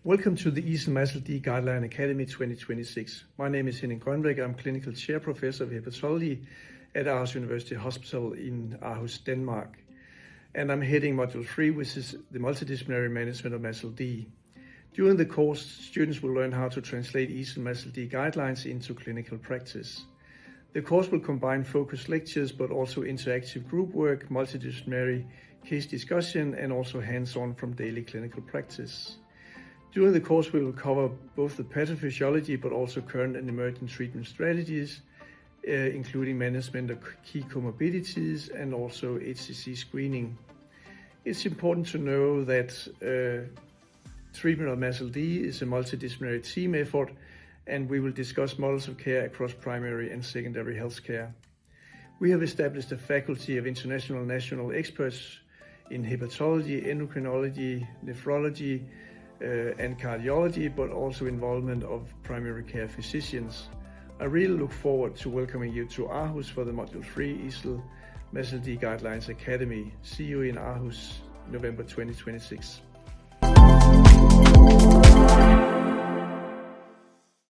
Welcome to the EASL-MASLD Guideline Academy 2026. My name is Henning Grønbæk. I'm Clinical Chair Professor of Hepatology at Aarhus University Hospital in Aarhus, Denmark. And I'm heading Module 3, which is the multidisciplinary management of MASLD. During the course, students will learn how to translate EASL-MASLD guidelines into clinical practice. The course will combine focused lectures, but also interactive group work, multidisciplinary case discussion, and also hands-on from daily clinical practice. During the course, we will cover both the pathophysiology, but also current and emerging treatment strategies, including management of key comorbidities and also HCC screening. It's important to know that treatment of MASLD is a multidisciplinary team effort, and we will discuss models of care across primary and secondary healthcare. We have established a faculty of international and national experts in hepatology, endocrinology, nephrology, and cardiology, but also involvement of primary care physicians. I really look forward to welcoming you to Aarhus for the Module 3 EASL-MASLD Guidelines Academy. See you in Aarhus, November 2026.